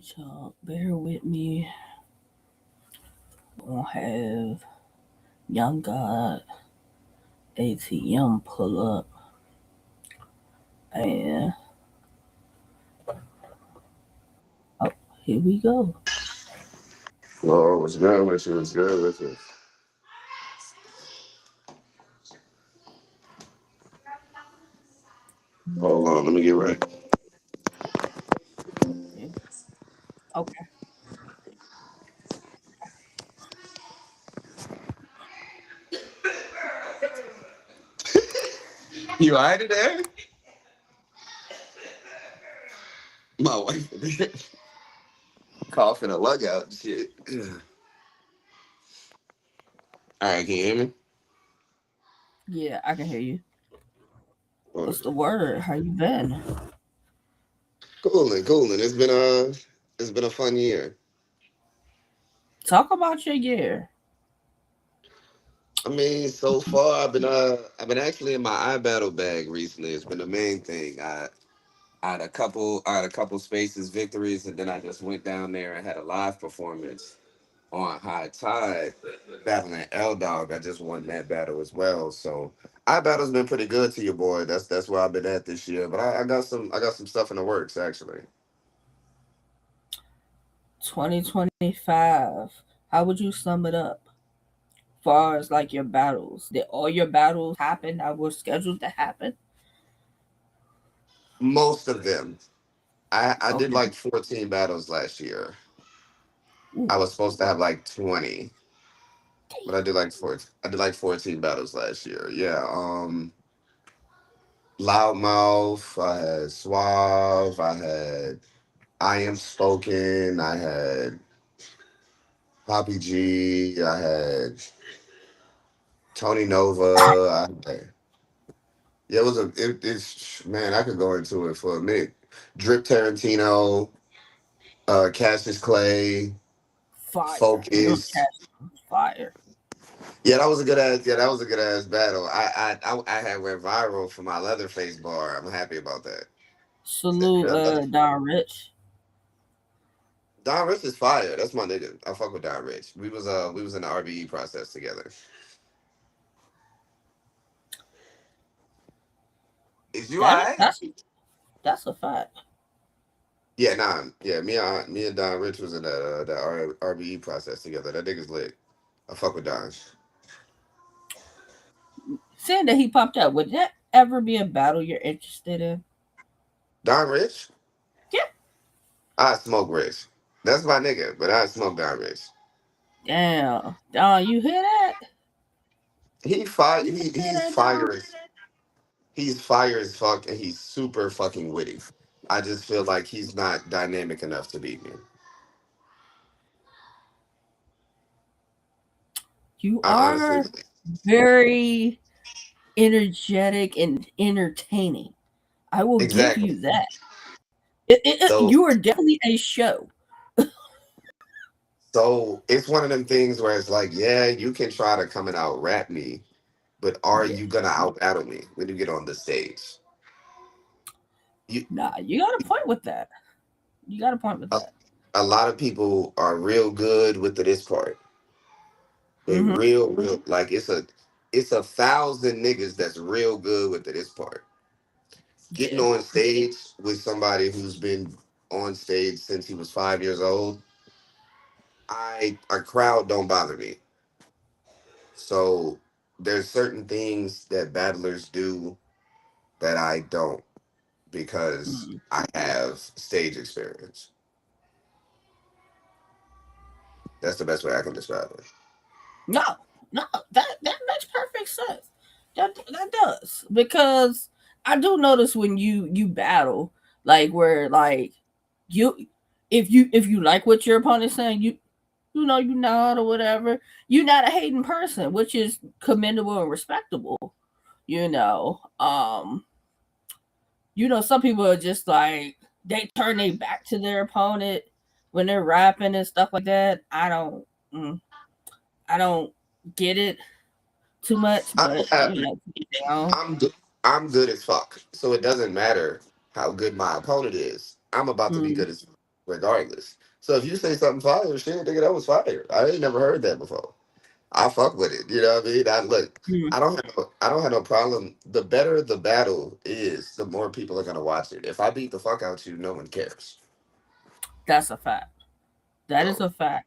Y'all, bear with me. We'll have Young God ATM pull up, and oh, here we go. Oh, what's good with you? What's good with you? Hold on, let me get right. Yeah. Okay. You alright there? My wife coughing a lug out and shit. Alright, can you hear me? Yeah, I can hear you. Oh, What's the word? How you been? cooling, cooling. It's been a fun year. Talk about your year. I mean, so far I've been actually in my iBattle bag recently. It's been the main thing. I had a couple spaces victories, and then I just went down there and had a live performance on High Tide, battling L Dog. I just won that battle as well. So our battle's been pretty good to your boy. That's where I've been at this year. But I got some stuff in the works actually. 2025. How would you sum it up? Far as like your battles, did all your battles happen that were scheduled to happen? Most of them. I did Okay. like 14 battles last year. Ooh, I was supposed to have like 20, but damn. I did like 14 battles last year. Yeah. Loudmouth, I had Suave, I had I Am Spoken, I had Poppy G, I had Tony Nova. Yeah, it's man, I could go into it for a minute. Drip Tarantino, Cassius Clay, Fire. Your Focus. cast was fire. Yeah, that was a good ass battle. I had went viral for my Leatherface bar. I'm happy about that. Salute, That leather- Don Rich. Don Rich is fire. That's my nigga. I fuck with Don Rich. We was in the RBE process together. Is you That alright? that's a fact. Yeah, nah, yeah. Me and Don Rich was in that RBE process together. That nigga's lit. I fuck with Don. Saying that he popped out, would that ever be a battle you're interested in? Don Rich? Yeah. I smoke Rich. That's my nigga, but I smoke Don Rich. Damn. Don, you hear that? He fire. You hear He's that, Don? fire. He's fire as fuck, and he's super fucking witty. I just feel like he's not dynamic enough to beat me. You I honestly are very energetic and entertaining. I will give exactly. you that. So You are definitely a show. so it's one of them things where it's like, yeah, you can try to come and out rap me, but are Yeah. you gonna out battle me when you get on the stage? You Nah, you got a point with that. You got a point with a, that. a lot of people are real good with this part. They Mm-hmm. real like it's a thousand niggas that's real good with this part. Getting Yeah. on stage with somebody who's been on stage since he was 5 years old, a crowd don't bother me. So there's certain things that battlers do that I don't because Mm. I have stage experience. That's the best way I can describe it. No, no, that makes perfect sense. That does because I do notice when you battle, like where like you if you like what your opponent's saying, you know you nod or whatever. You're not a hating person, which is commendable and respectable. You know, some people are just like they turn their back to their opponent when they're rapping and stuff like that. Mm, I don't get it too much, I but don't have, to each their own. I'm good. I'm good as fuck. So it doesn't matter how good my opponent is. I'm about to be Mm, good as fuck. regardless. So if you say something fire, shit, nigga, that was fire. I ain't never heard that before. I fuck with it. You know what I mean? I look. Mm, I don't have no problem. The better the battle is, the more people are gonna watch it. If I beat the fuck out you, no one cares. that's a fact. That is So a fact.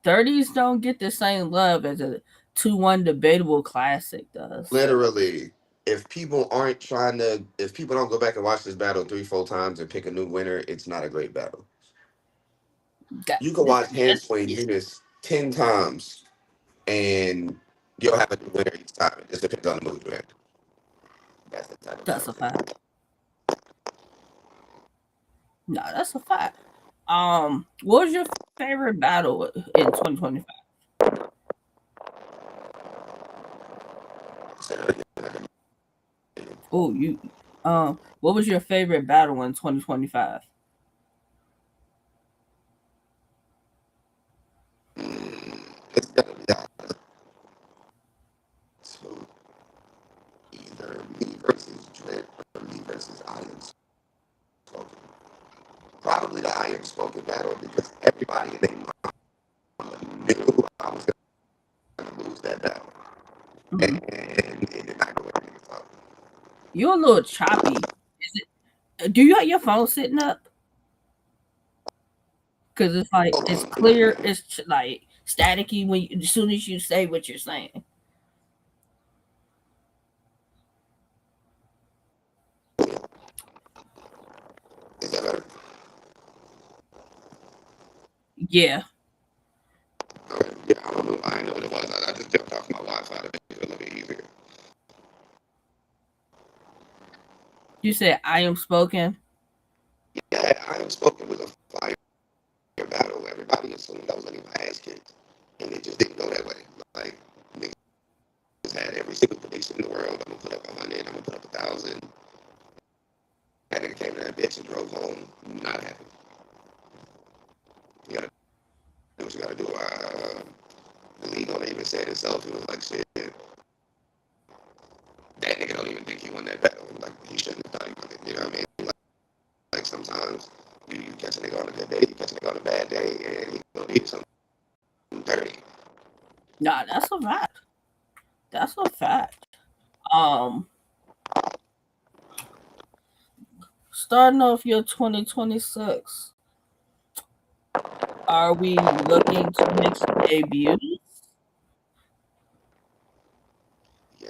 30s don't get the same love as a 2-1 debatable classic does. literally, if people don't go back and watch this battle three, four times and pick a new winner, it's not a great battle. That, You can watch hand swing yeah, units 10 times and you'll have a new winner each time. It just depends on the mood you're in. That's the type of that's battle a it is. fact. No, that's a fact. What was your favorite battle in 2025? Oh, what was your favorite battle in 2025? It's gonna be smooth. Either me versus Drip or me versus I Am Spoken. Probably the I Am Spoken battle because everybody in their mind knew I was gonna lose that battle. Mm-hmm. And it did not go where niggas thought. You're a little choppy. Do you have your phone sitting up? Because it's like Hold it's on, give me a clear. minute. It's like staticky as soon as you say what you're saying. Is that better? Yeah, Okay. Yeah, I don't know. I didn't know what it was. I just jumped off my Wi-Fi to make it a little bit easier. you said I am spoken. Yeah, I Am Spoken was a fire battle. Everybody assumed I was getting my ass kicked. And it just didn't go that way. Like, niggas had every single prediction in the world. I'm gonna put up 100, I'm gonna put up 1,000. That nigga came to that bitch and drove home not happy. You gotta do what you gotta do. The league don't even say it itself. It was like, shit, that nigga don't even think he won that battle. Like, he shouldn't have thought he won it. You know what I mean? Like sometimes you catch a nigga on a good day, you catch a nigga on a bad day, and he gonna need something dirty. Nah, that's a fact. That's a fact. Um, Starting off your 2026, are we looking to make some debuts? Yeah,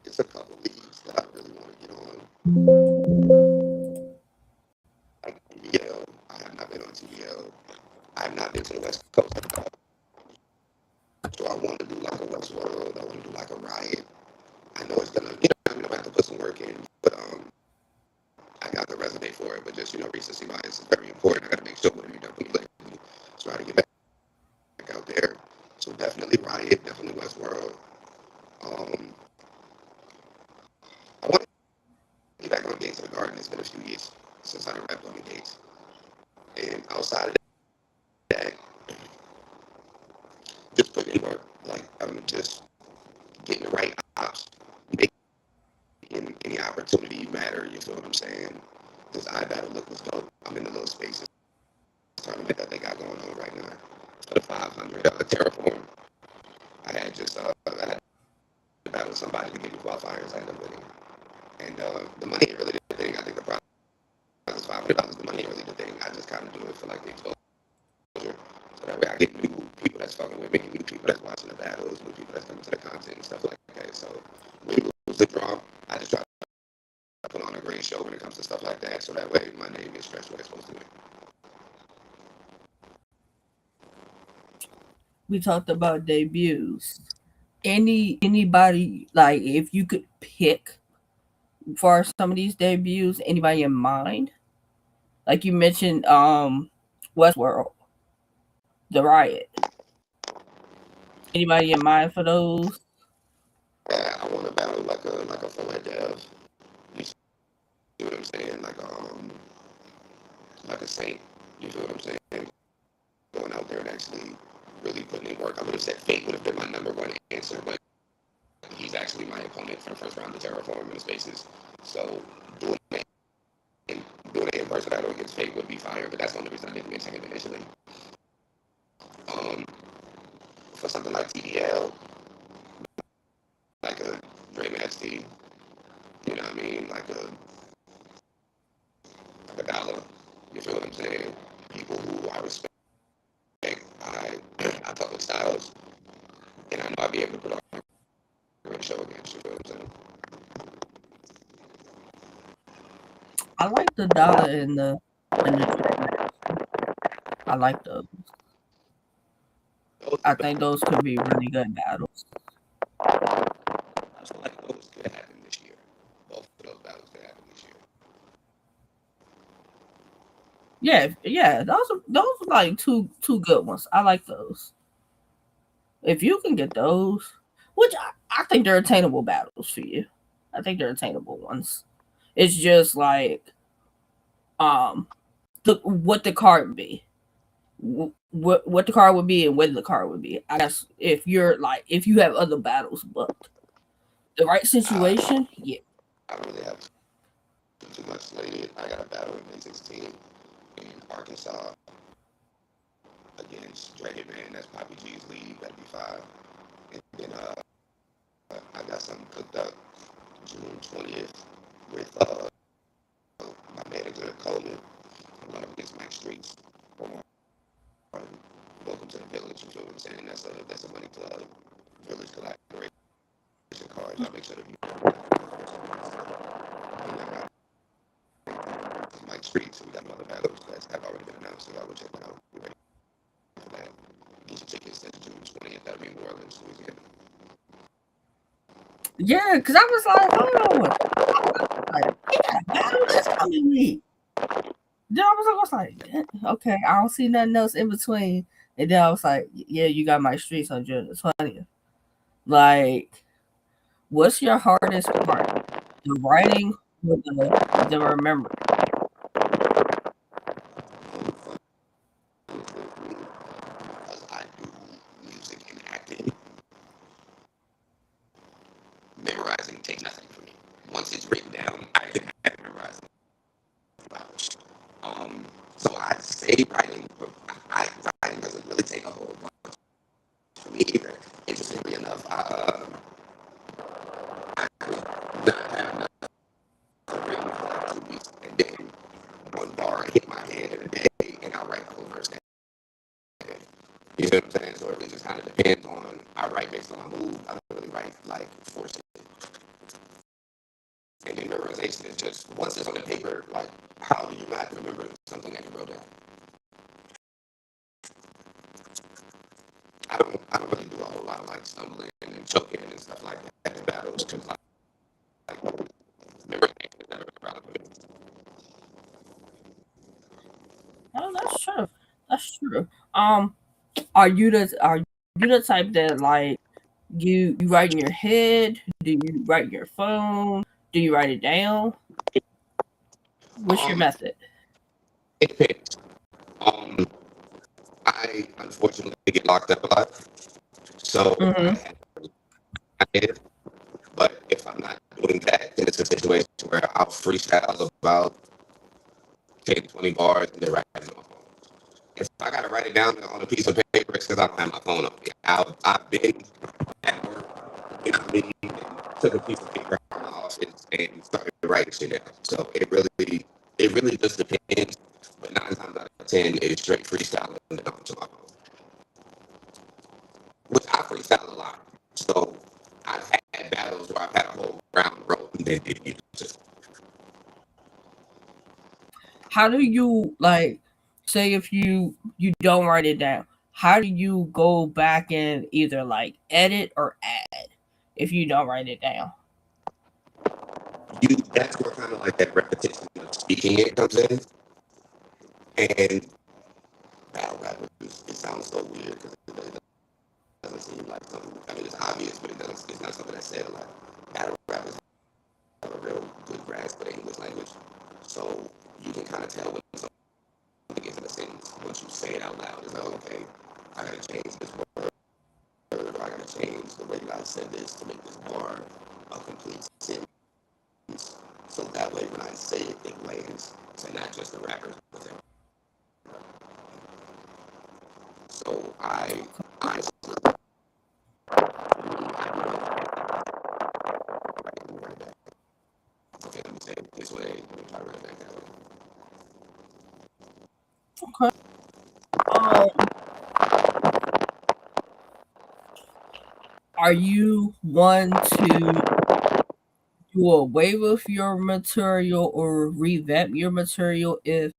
it's a couple leagues that I really want to get on. Like TVL, I have not been on TVL. I have not been to the West Coast at all. So I want to do like a Westworld. I want to do like a Riot. I know it's gonna, I'm gonna have to put some work in, but I got the resume for it. But just recency bias is very important. I got to make sure when you definitely let me try to get back out there. So definitely Riot, definitely Westworld. Um, I want to get back on Gates of the Garden. It's been a few years since I rapped on the Gates. And outside of that, just putting in work. Like I'm just getting the right ops, making any opportunity matter. You feel what I'm saying? This iBattle look was dope. I'm in the little spaces tournament that they got going on right now for the 500 Terraform. I had to battle somebody to get me qualifiers. I ended up winning, and the money ain't really the thing. I think the prize is $500. The money ain't really the thing. I just kind of do it for like the exposure. So that way I get new people that's fucking with me, new people that's watching the battles, new people that's coming to the content and stuff like that. So when you lose the draw, I just try to put on a great show when it comes to stuff like that. So that way my name is stretched where it's supposed to be. We talked about debuts. Anybody like if you could pick for some of these debuts, anybody in mind? Like you mentioned, Westworld, the Riot. Anybody in mind for those? Yeah, I want to battle like a full dev. You see what I'm saying? Like a saint. You feel what I'm saying? Going out there and actually really putting in work. I would have said Fate would have been my number one answer, but he's actually my opponent for the first round of Terraform in the spaces. So doing his fate would be fire, but that's the only reason I didn't mention him initially. Um, for something like TDL, like a Dre Maxi, you know what I mean, like a dollar. You feel what I'm saying? People who I respect, I fuck with Styles, and I know I'd be able to put on a great show against. You feel what I'm saying? I like the Dada and the Trey Master. I like those. Those, I think those could be really good battles. I feel like those could happen this year. Both of those battles could happen this year. Yeah, yeah, those are like two good ones. I like those. If you can get those, which I think they're attainable battles for you. I think they're attainable ones. It's just like um the what the card be, what the card would be, and when the card would be. I guess if you're like if you have other battles booked, the right I, situation, yeah. I really have too much slated. I got a battle in 16 in Arkansas against Dragon Man. That's Poppy G's lead. That'd be 5. And then I got something cooked up June 20th with my manager Coleman. I'm going up against Max Streets. Welcome to the village. You feel what I'm saying? That's a money club village collaboration card. Y'all make sure that you got Mike Streets. So we got another battles that have already been announced. So y'all go check that out. We're ready for that. Get your tickets. That's June 20th. That'll be in New Orleans, Louisiana. Yeah, because I was like, hold on. Like, he got a battle this coming week. Then I was like, okay, I don't see nothing else in between. And then I was like, yeah, you got my streets on June the 20th. Like, what's your hardest part? The writing or the remembering? Because I do music and acting, memorizing takes nothing for me. Once it's written down, I can memorize it. So I say writing, but writing doesn't really take a whole lot for me either. Interestingly enough, I could not have nothing written for like 2 weeks, and then one bar hit my head in a day, and I write the whole verse. You know what I'm saying? So it really just kind of depends on. I write based on my mood. I don't really write like force it. And then memorization is just once it's on the paper. Like, how do you not remember something that you wrote down? I don't really do a whole lot of like stumbling and choking and stuff like that in battles because like memorization is never relevant. Oh, that's true. That's true. Are you the type that like you write in your head? Do you write in your phone? Do you write it down? What's your Um, method? it depends. Um, I unfortunately get locked up a lot, so I Mm-hmm. have my head. But if I'm not doing that, then it's a situation where I'll freestyle about 10, 20 bars and then write it on my phone. If I gotta write it down on a piece of paper, it's because I don't have my phone on me. I've been at work, you know what I mean, and took a piece of paper out of my office and started writing shit down. So it really just depends. But 9 times out of 10, it's straight freestyling and then onto my phone, which I freestyle a lot. So I've had battles where I've had a whole round road and then it just How do you like say if you don't write it down? How do you go back and either like edit or add if you don't write it down? that's where kind of like that repetition of speaking it comes in. And battle rappers, it sounds so weird because it doesn't seem like something. I mean, it's obvious, but it's not something that's said a lot. Battle rappers have a real good grasp of the English language, so you can kind of tell when something is in a sentence once you say it out loud. It's like, okay, I gotta change this word, or I gotta change the way that I said this to make this bar a complete sentence. So that way, when I say it, it lands to not just the rappers, but everybody. So I honestly, right back. Okay, let me say it this way. Let me try to run it back that way. Okay. Um, are you one to do away with your material or revamp your material if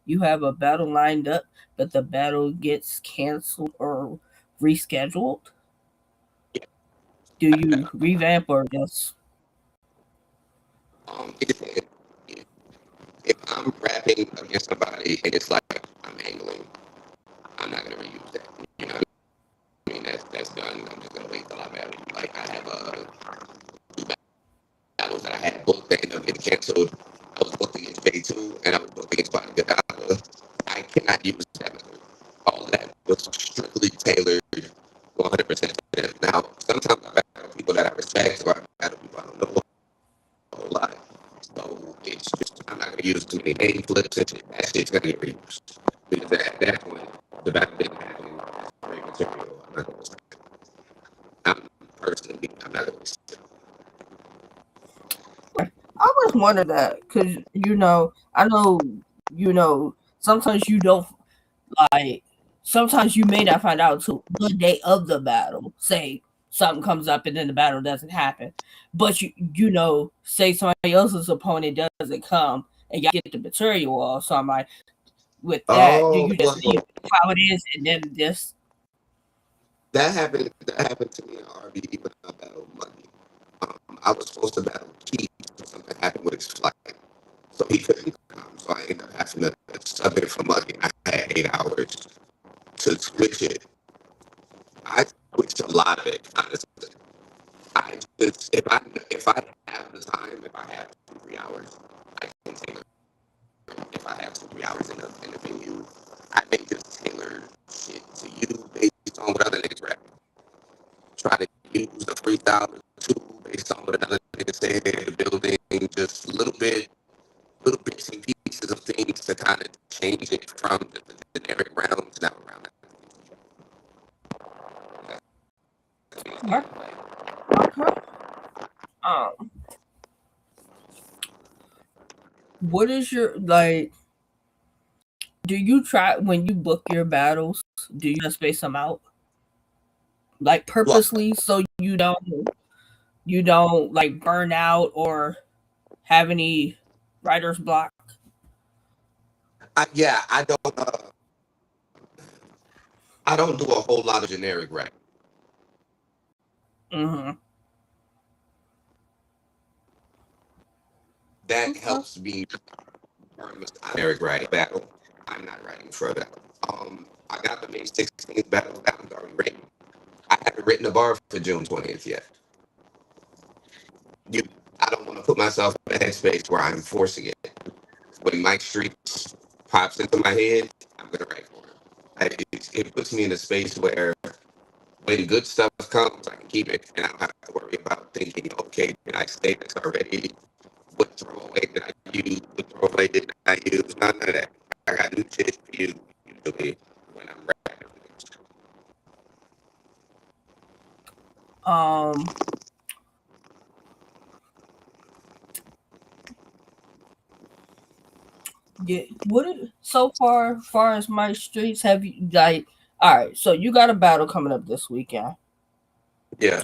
you have a battle lined up, but the battle gets canceled or rescheduled? Do you revamp or just It depends. If I'm rapping against somebody and it's like I'm angling, I'm not gonna reuse that. You know what I mean? That's done. I'm just gonna wait till I battle you. Like I have battles that I had booked that ended up getting canceled. I was booked against J2 and I was booked against Body Gadala. I cannot use that method. All of that was strictly tailored 100% to them. Now, sometimes I battle people that I respect or I battle people I don't know a whole lot. So it's just, I'm not going to use too many name flips and shit. That shit's going to get reused. Because at that point, the battle didn't happen. It's great material. I'm not going to I'm personally, I'm not going to I was wondering that because I know sometimes you don't like. Sometimes you may not find out till the day of the battle. Say something comes up and then the battle doesn't happen, but say somebody else's opponent doesn't come and y'all get the material off. So I'm like, with that, do Oh, you just leave well, it how it is and then just that happened. That happened to me in RB when I battled Money. I was supposed to battle Keith, but something happened with his flight, so he couldn't come. So I ended up having to sub it for Money. I had 8 hours to switch it. I switched a lot of it, honestly. I just if I have the time, if I have 2 3 hours, I can tailor. If I have 2 3 hours in the venue, I may just tailor shit to you based on what other niggas rap. Try to use the freestyle too based on what another nigga said in the building, just little bits and pieces of things to kind of change it from the generic round to now round. okay? Okay. Um, what is your like? Do you try when you book your battles? Do you just space them out like Well, purposely so you don't like burn out or have any writer's block? yeah, I don't do a whole lot of generic rap. Mm-hmm. That Okay. helps me burn the generic rap battle. I'm not writing for that. I got the May 16th battle that was already written. I haven't written a bar for June 20th yet. You, I don't want to put myself in a headspace where I'm forcing it. When Mike Streets pops into my head, I'm gonna write for him. It puts me in a space where when the good stuff comes, I can keep it, and I don't have to worry about thinking, okay, did I say this already? What throwaway did I use? What throwaway did I use? None of that. I got new shit for you usually when I'm rapping. Um. Yeah. So far as my streets have you like? All right. So you got a battle coming up this weekend. Yeah.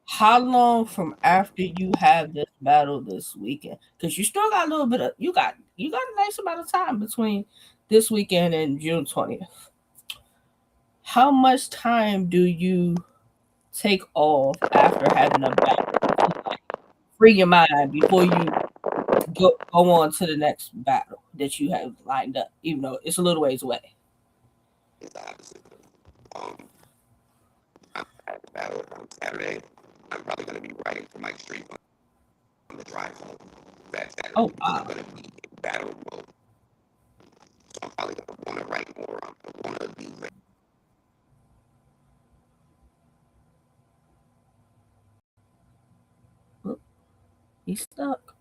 How long from after you have this battle this weekend? Because you still got a little bit of you got a nice amount of time between this weekend and June 20th. How much time do you take off after having a battle to like free your mind before you go on to the next battle that you have lined up, even though it's a little ways away? It's the opposite. Um, I'm at the battle on Saturday. I'm probably gonna be writing for Mike Street on the drive home that Saturday Oh because I'm wow. gonna be in battle mode. So I'm probably gonna want to write more. I'm gonna want to be Oh, he's stuck.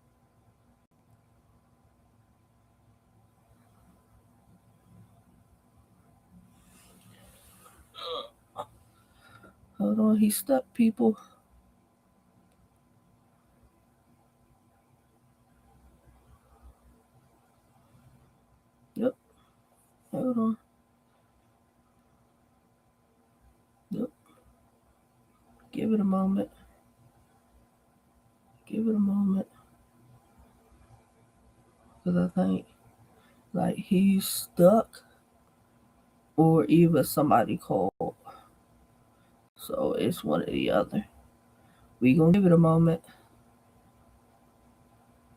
Hold on, he's stuck, people. Yep. Hold on. Yep. Give it a moment. Give it a moment. Because I think, like, he's stuck or either somebody called. So it's one or the other. We gonna give it a moment.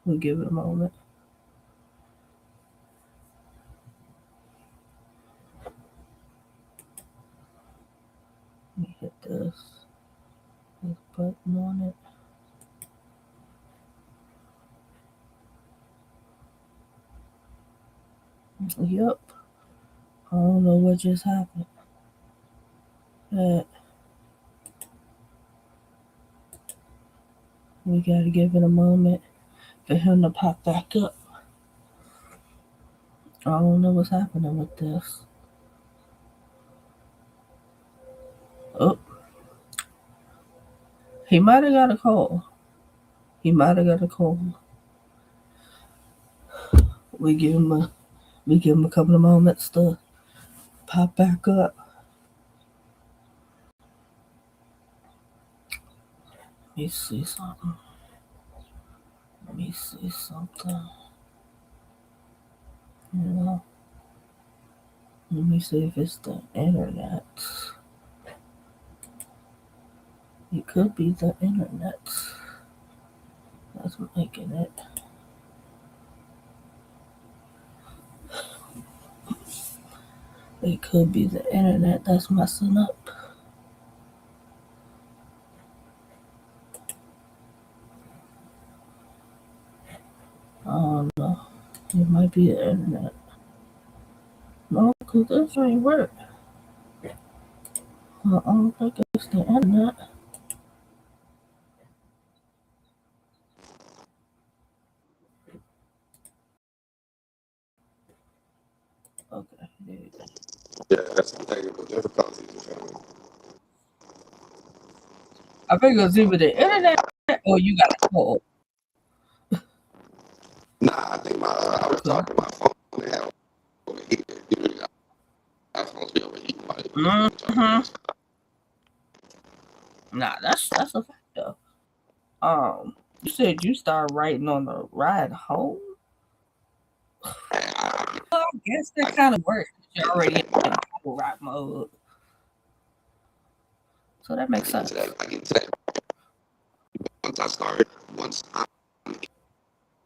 We'll give it a moment. Let me hit this button on it. Yep. I don't know what just happened. We gotta give it a moment for him to pop back up. I don't know what's happening with this. Oh, he might have got a call. He might have got a call. We give him a we give him a couple of moments to pop back up. Let me see something. Let me see something. You know, let me see if it's the internet. It could be the internet that's making it. It could be the internet that's messing up. I don't know. It might be the internet. No, because this ain't work. I don't think it's the internet. Okay, there you go. Yeah, that's some technical difficulties. I think it's either the internet or you got a call. Nah, I think I was Okay. talking to my phone and had overheated. You know, our phones be overheating while we talking Mm-hmm. to this. Nah, that's a fact though. You said you started writing on the ride home. Well, I guess that I kind of works. You're get into already that more. in battle rap mode, so that makes sense. I get into that once I start. Once I'm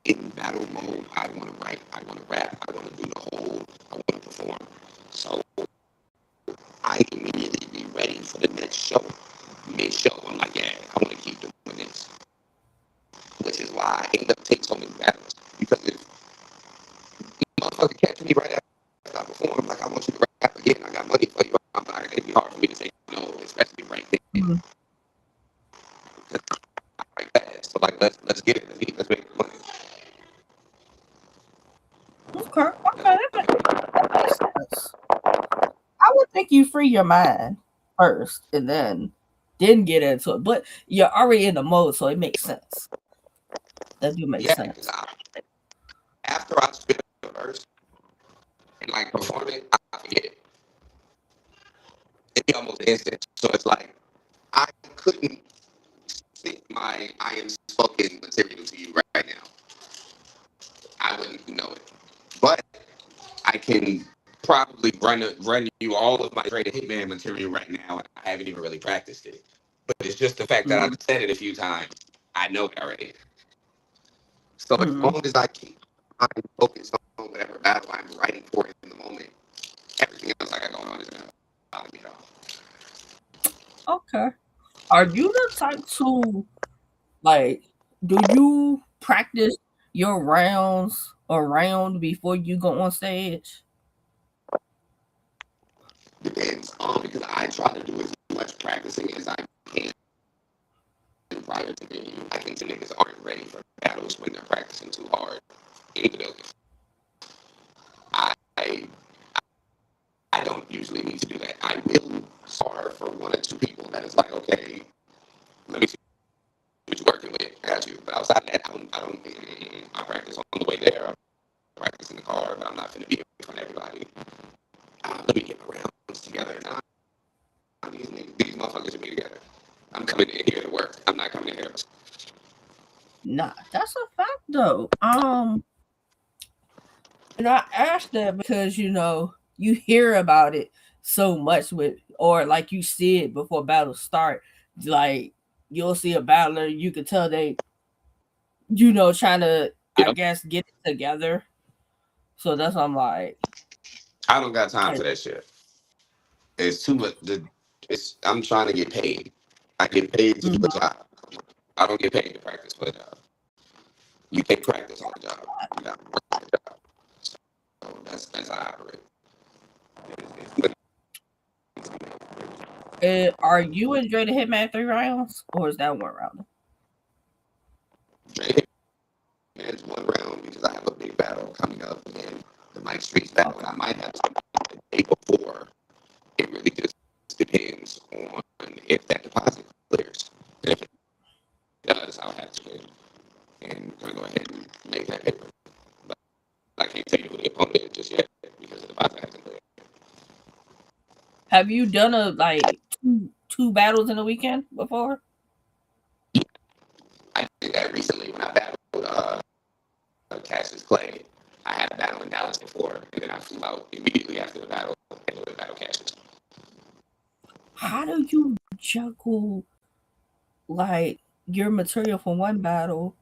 in battle mode, I want to write. I want to rap. I want to do the whole. I want to perform. So I immediately be ready for the next show. Mid show, I'm like, yeah, I want to keep doing this, which is why I end up taking so many battles because if motherfucker catch me right after I perform, like I want you to rap again. I got money for you. I'm like, it'd be hard for me to say no, especially right then. Mm. Right fast. So like, let's get it. Let's make money. Okay, okay, that makes sense. I would think you free your mind first and then get into it, but you're already in the mode, so it makes sense. That do make Yeah, because sense. after I spit the verse and like perform it, I forget it. It'd be almost instant. So it's like I couldn't think my I am spoken material to you right now. I wouldn't know it. But I can probably run you all of my Dre the Hitman material right now, and I haven't even really practiced it. But it's just the fact that I've Mm. said it a few times. I know it already. So as Mm. long as I keep my focused on whatever battle I'm writing for in the moment, everything else I got going on is gonna bother me at all. Okay. Are you the type to like? Do you practice your rounds around before you go on stage? Depends because I try to do as much practicing as I can prior to venue. I think the niggas aren't ready for battles when they're practicing too hard. Even though I I don't usually need to do that. I will spar for one or two people that it's like, okay, let me see what you're working with. I got you. But outside of that, I practice on the way there. I practice in the car, but I'm not going to be in front of everybody. Let me get my rounds together. Nah, these motherfuckers should be together. I'm coming in here to work. I'm not coming in here to. Nah, that's a fact though. And I asked that because you hear about it so much with, or like you see it before battles start. Like you'll see a battler, you can tell they, trying to, I You know, guess, get it together. So that's why I'm like, I don't got time I, for that shit. It's too much. I'm trying to get paid. I get paid to do mhm. a job. I don't get paid to practice for a job. You can't practice on a job. You got to work on a job. So that's how I operate. It's Are you and Dre the Hitman 3 rounds, or is that 1 round? it's one round because I have a big battle coming up, and the Mike Streets battle, Okay. and I might have something the day before. It really just depends on if that deposit clears. And if it does, I'll have to and go ahead and make that paper. But I can't tell you who the opponent is just yet because the deposit hasn't cleared. Have you done a like two battles in a weekend before? I did that recently when I battled Cassius Clay. I had a battle in Dallas before, and then I flew out immediately after the battle and would battle Cassius. How do you juggle like your material from one battle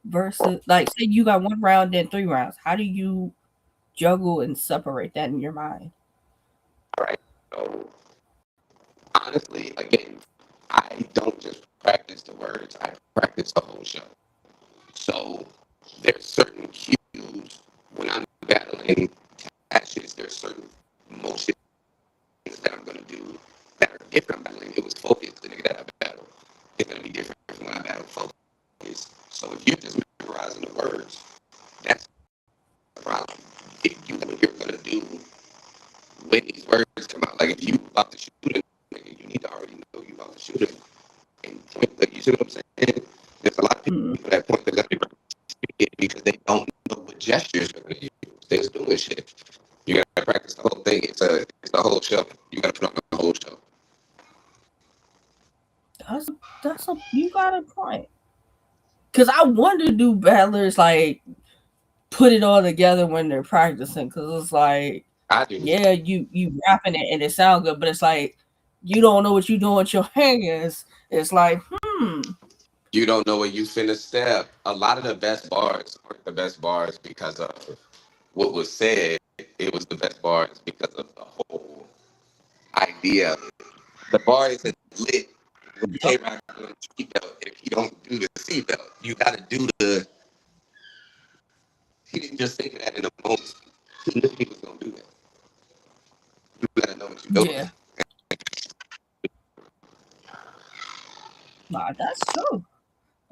versus, like, say you got 1 round then 3 rounds? How do you juggle and separate that in your mind? All right. So honestly, again, I don't just practice the words; I practice the whole show. So there's certain cues when I'm battling Cassius. There's certain motions that I'm gonna do that are different. I'm battling. It was Focus, the nigga that I battled. It's gonna be different from when I battle Focus. So if you're just memorizing the words, that's a problem. If you know what you're gonna do when these words come out, like if you about to shoot a nigga, you need to already know you about to shoot him and point. Like you see what I'm saying? There's a lot of people that point they're gonna be Mm. because they don't know what gestures they're gonna use. They're just doing shit. You gotta practice the whole thing. It's a whole show. You gotta put on the whole show. That's a you got a point. Cause I wonder, do battlers like put it all together when they're practicing? Cause it's like, I do. yeah, you rapping it and it sound good, but it's like you don't know what you doing with your hands. It's like, You don't know where you finna step. A lot of the best bars aren't the best bars because of what was said. It was the best bars because of the whole idea. The bar isn't lit when yep, K Rock on the seatbelt. If you don't do the seatbelt, you gotta do the. He didn't just think of that in a moment. He knew he was gonna do that. You gotta know what you're doing. yeah, nah, that's true.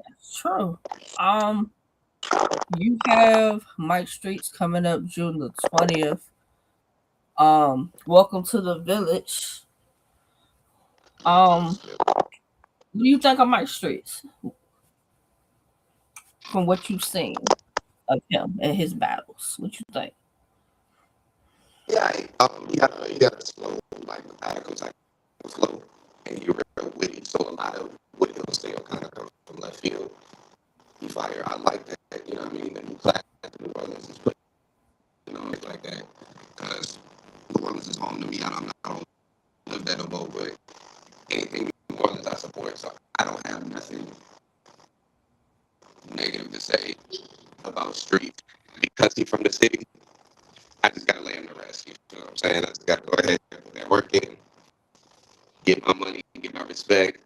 That's true. Um, you have Mike Streets coming up June the 20th. Welcome to the village. Um, what do you think of Mike Streets from what you've seen of him and his battles? What you think? Yeah, you gotta slow like methodical type of flow, and you're real witty. So a lot of what he'll say will kind of come from left field. He fire. I like that. You know what I mean? The new class, the New Orleans is putting on it like that because New Orleans is home to me. I don't live there no more, but anything New Orleans I support. So I don't have nothing negative to say about Street because he's from the city. I just gotta lay him to rest. You know what I'm saying? I just gotta go ahead and put that work in, get my money, get my respect.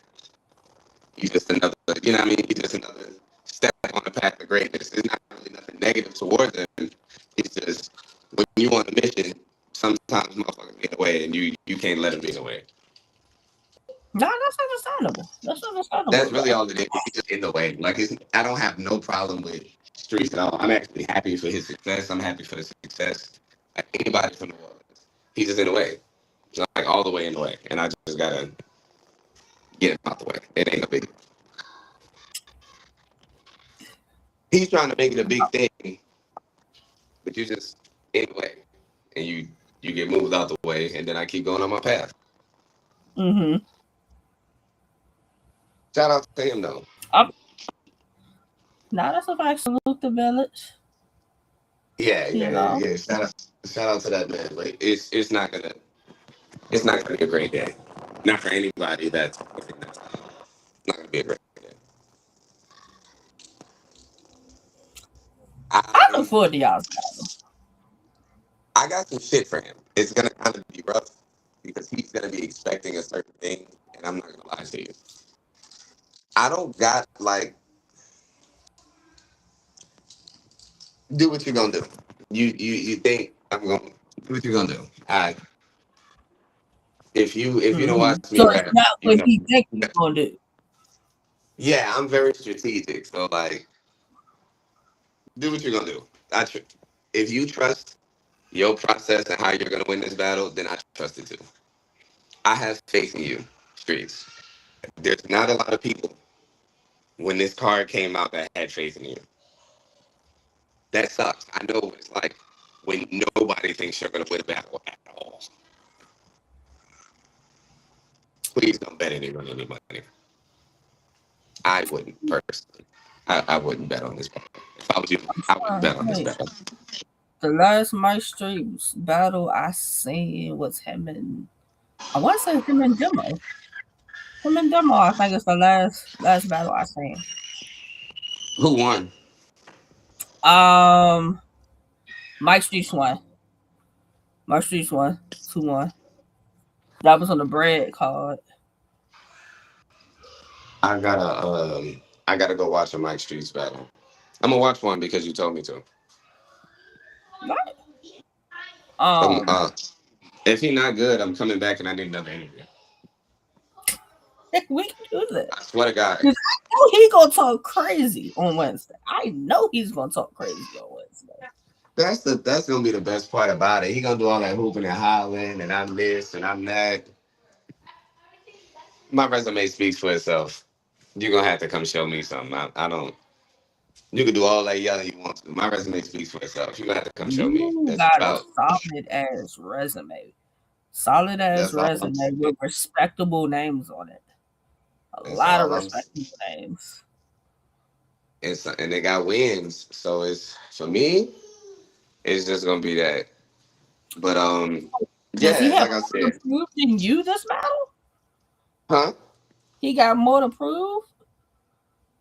He's just another, you know what I mean? He's just another step on the path of greatness. There's not really nothing negative towards him. It's just when you on a mission, sometimes motherfuckers get away and you can't let them get away. No, that's understandable. That's understandable, That's really bro. all it is. He's just in the way. Like I don't have no problem with Streets at all. I'm actually happy for his success. I'm happy for the success. Like anybody from New Orleans, he's just in the way, like all the way in the way. And I just gotta Get him out the way. It ain't a big. He's trying to make it a big thing, but you just anyway, and you get moved out the way, and then I keep going on my path. Mm-hmm. Shout out to him though. Now that's a fact. Salute the village. Yeah, You yeah, know. yeah. Shout out to that man. Like it's not gonna be a great day. Not for anybody that's not gonna be a great day. I look I forward to y'all's. I got some shit for him. It's gonna kind of be rough because he's gonna be expecting a certain thing, and I'm not gonna lie to you. I don't got like do what you're gonna do. You think I'm gonna do what you're gonna do. I if you don't Mm-hmm. watch me So it's rap, not you what know. he think he's gonna do. Yeah, I'm very strategic. So like, do what you're gonna do. If you trust your process and how you're gonna win this battle, then I trust it too. I have faith in you, streets. There's not a lot of people when this card came out that had faith in you. That sucks. I know what it's like when nobody thinks you're gonna win a battle at all. Please don't bet anyone any money. I wouldn't personally. I wouldn't bet on this battle. If I was you, I'm I wouldn't trying. bet on this Wait, battle. the last Mike Streets battle I seen was him and I want to say him and Demo. Him and Demo. I think it's the last battle I seen. Who won? Um, Mike Streets won. Mike Streets won 2-1. That was on the bread card. I gotta I gotta go watch a Mike Streets battle. I'm gonna watch one because you told me to. Right. Um, Um, uh, if he not good, I'm coming back and I need another interview. we can do that. I swear to God. Cause I know he gonna talk crazy on Wednesday. I know he's gonna talk crazy on Wednesday. That's gonna be the best part about it. He gonna do all that hooping and hollering, and I'm this and I'm that. My resume speaks for itself. You're gonna have to come show me something. I don't. You can do all that yelling you want to. My resume speaks for itself. You're gonna have to come show me. You That's got a about. solid ass resume. Solid ass That's all I'm resume saying. with respectable names on it. A That's lot of all I'm. respectable names. And they got wins, so it's for me. It's just gonna be that. But Does he yeah, have like I more said, to prove than you this battle? huh? He got more to prove?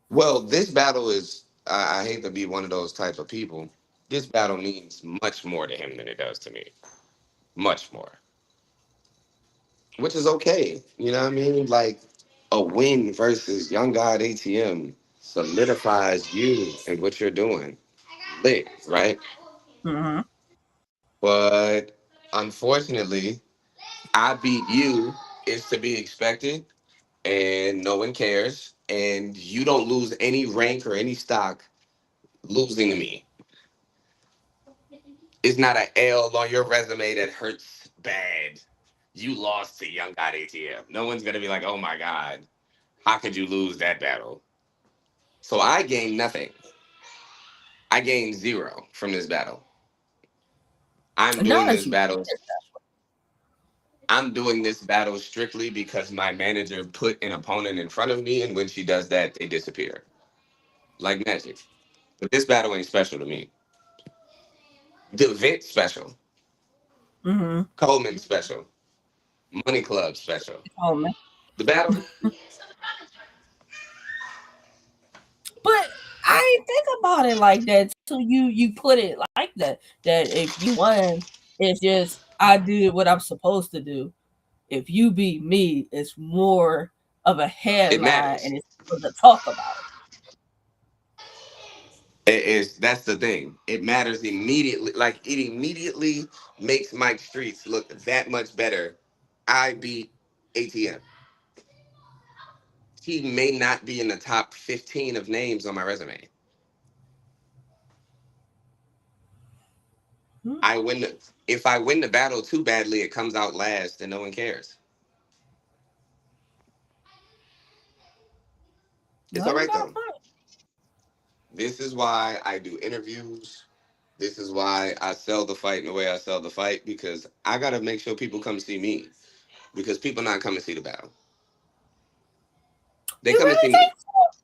Well, this battle is. I hate to be one of those type of people. This battle means much more to him than it does to me. Much more, which is okay. You know what I mean? Like a win versus Young God ATM solidifies you and what you're doing. Lit, right? Mm-hmm. But unfortunately, I beat you is to be expected, and no one cares. And you don't lose any rank or any stock losing to me. It's not an L on your resume that hurts bad. You lost to Young God ATM. No one's gonna be like, "Oh my God, how could you lose that battle?" So I gained nothing. I gained zero from this battle. I'm Now doing that this you battle. I'm doing this battle strictly because my manager put an opponent in front of me, and when she does that, they disappear like magic. But this battle ain't special to me. The event special, mm-hmm. Coleman special, Money Club special. Oh man. The battle, But I ain't think about it like that till you put it like that. That if you won, it's just I did what I'm supposed to do. If you beat me, it's more of a it headline matters. and it's for to talk about. It is that's the thing. It matters immediately. Like it immediately makes Mike Streets look that much better. I beat ATM. He may not be in the top 15 of names on my resume. Hmm. I win the, if I win the battle too badly, it comes out last and no one cares. It's No, all you right got a though. point. This is why I do interviews. This is why I sell the fight in the way I sell the fight, because I gotta make sure people come see me. Because people not coming to see the battle. They You come and see really me. think so?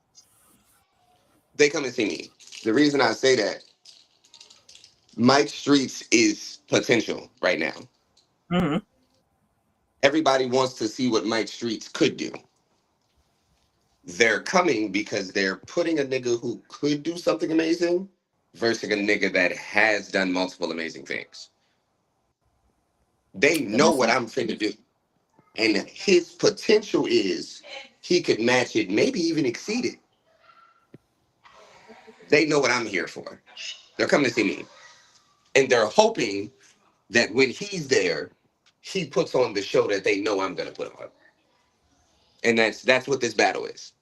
They come and see me. The reason I say that, Mike Streets is potential right now. Mm-hmm. Everybody wants to see what Mike Streets could do. They're coming because they're putting a nigga who could do something amazing versus a nigga that has done multiple amazing things. They That know makes what sense. I'm finna do. And his potential is he could match it, maybe even exceed it. They know what I'm here for. They're coming to see me. And they're hoping that when he's there, he puts on the show that they know I'm gonna put on. And that's what this battle is.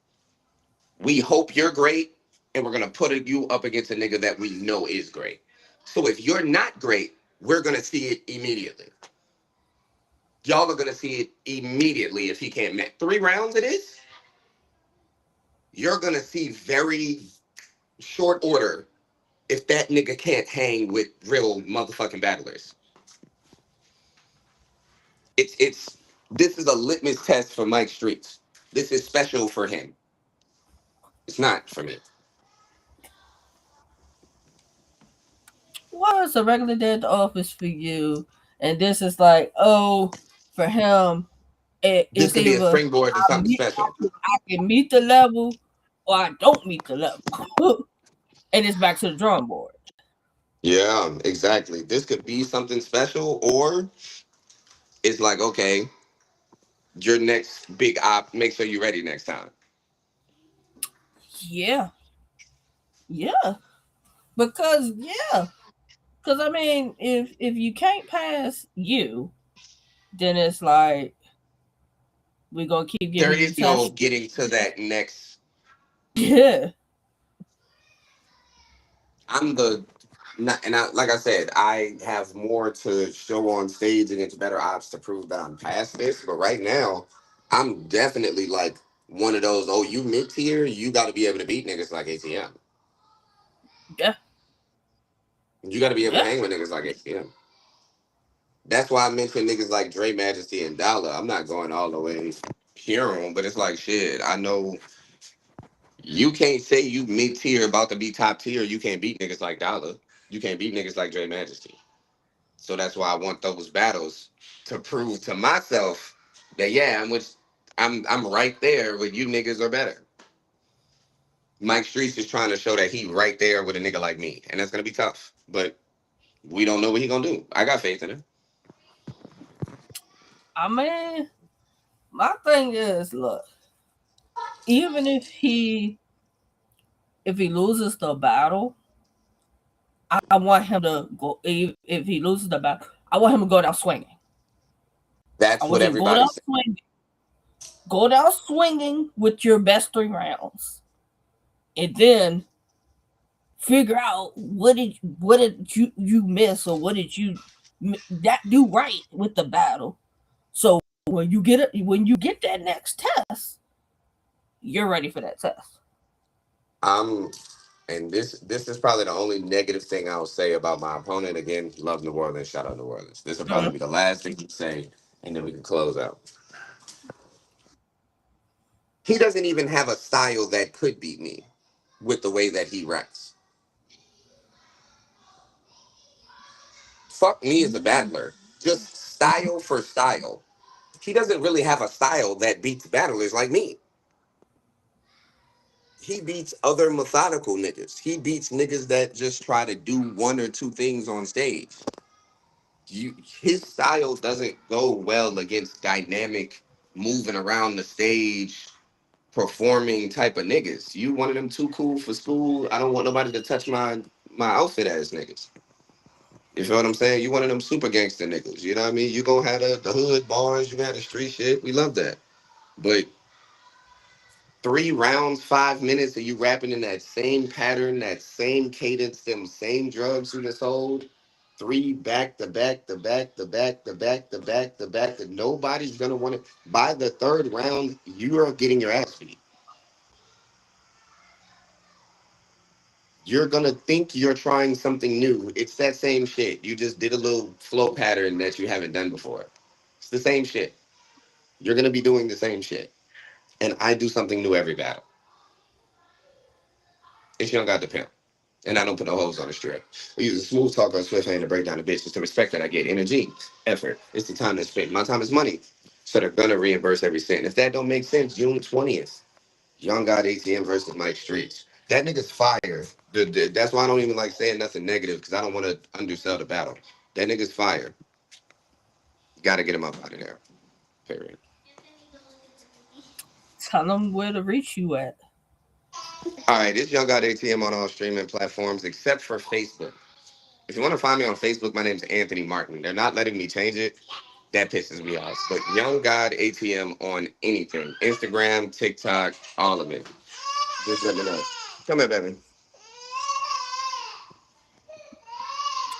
We hope you're great, and we're gonna put you up against a nigga that we know is great. So if you're not great, we're gonna see it immediately. Y'all are gonna see it immediately if he can't match. 3 rounds it is. You're gonna see very short order if that nigga can't hang with real motherfucking battlers. It's this is a litmus test for Mike Streets. This is special for him. It's not for me. What is a regular day at the office for you? And this is like, oh, for him, This it's could be a either springboard to something special. I can meet the level or I don't meet the level. And it's back to the drawing board. Yeah, exactly. This could be something special, or it's like, okay, your next big op, make sure you're ready next time. Yeah. Yeah. Because yeah. Because I mean, if you can't pass you, then it's like we're gonna keep There giving you is no tests. getting to that next. Yeah. I'm the, not, and I, like I said, I have more to show on stage and it's better odds to prove that I'm past this. But right now, I'm definitely like one of those, oh, you mid tier, you got to be able to beat niggas like ATM. Yeah. You got to be able to Yeah. hang with niggas like ATM. That's why I mentioned niggas like Dre Majesty and Dollar. I'm not going all the way pure on, but it's like shit. I know you can't say you mid tier about to be top tier. You can't beat niggas like Dollar. You can't beat niggas like Dre Majesty. So that's why I want those battles to prove to myself that yeah, I'm right there with you niggas are better. Mike Streets is trying to show that he right there with a nigga like me, and that's gonna be tough. But we don't know what he gonna do. I got faith in him. I mean, my thing is, look, even if he loses the battle, I want him to go. If he loses the battle, I want him to go down swinging. I That's what want you to go down everybody's saying. swinging. Go down swinging with your best 3 rounds, and then figure out what did you miss or what did you that do right with the battle. So when you get that next test, you're ready for that test. I'm and this is probably the only negative thing I'll say about my opponent. Again, love New Orleans, shout out New Orleans. This will probably Mhm. be the last thing you say, and then we can close out. He doesn't even have a style that could beat me with the way that he raps. Fuck me as a battler. Just style for style. He doesn't really have a style that beats battlers like me. He beats other methodical niggas. He beats niggas that just try to do one or two things on stage. His style doesn't go well against dynamic, moving around the stage, performing type of niggas. You one of them too cool for school. I don't want nobody to touch my outfit ass niggas. You feel what I'm saying? You one of them super gangster niggas. You know what I mean? You gonna have the hood bars, you gonna have the street shit. We love that. But 3 rounds, 5 minutes of you rapping in that same pattern, that same cadence, them same drugs you just sold. Three back to back to back to back to back to back to back to nobody's gonna want to. By the third round, you are getting your ass beat. You're gonna think you're trying something new. It's that same shit. You just did a little flow pattern that you haven't done before. It's the same shit. You're gonna be doing the same shit. And I do something new every battle. It's Young God the Pimp. And I don't put no holes on the strip. We use a smooth talk on Swift hand to break down the bitch. It's the respect that I get. Energy, effort. It's the time that's spent. My time is money. So they're gonna reimburse every cent. If that don't make sense, June 20th. Young God ATM versus Mike Streets. That nigga's fire. That's why I don't even like saying nothing negative because I don't want to undersell the battle. That nigga's fire. Got to get him up out of there. Period. Tell them where to reach you at. All right, it's Young God ATM on all streaming platforms except for Facebook. If you want to find me on Facebook, my name's Anthony Martin. They're not letting me change it. That pisses me off. But Young God ATM on anything Instagram, TikTok, all of it. Just let me know. Come here, baby.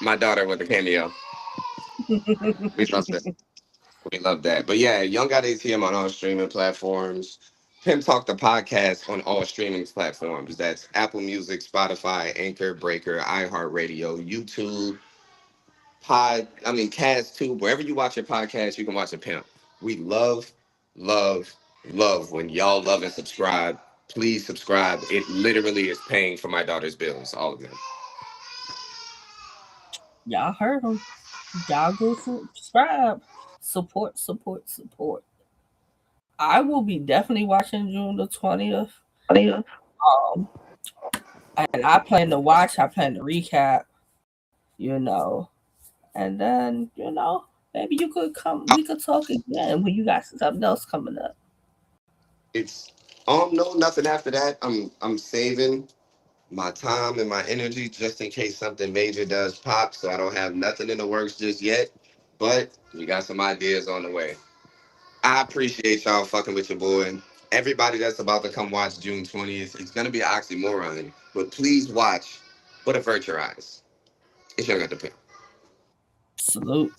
My daughter with a cameo. We love that. We love that. But yeah, Young got ATM on all streaming platforms. Pimp Talk the podcast on all streaming platforms. That's Apple Music, Spotify, Anchor, Breaker, iHeartRadio, YouTube, Cast Tube. Wherever you watch your podcast, you can watch a Pimp. We love, love when y'all love and subscribe. Please subscribe. It literally is paying for my daughter's bills, all of them. Y'all heard them. Y'all go subscribe. Support, support, support. I will be definitely watching June the 20th. Um, and I plan to watch, I plan to recap, you know. And then, maybe you could come, we could talk again when you got something else coming up. It's no nothing after that. I'm saving my time and my energy just in case something major does pop. So I don't have nothing in the works just yet. But we got some ideas on the way. I appreciate y'all fucking with your boy. Everybody that's about to come watch June 20th, it's gonna be an oxymoron. But please watch, but avert your eyes. It's Young at the Pimp. Salute.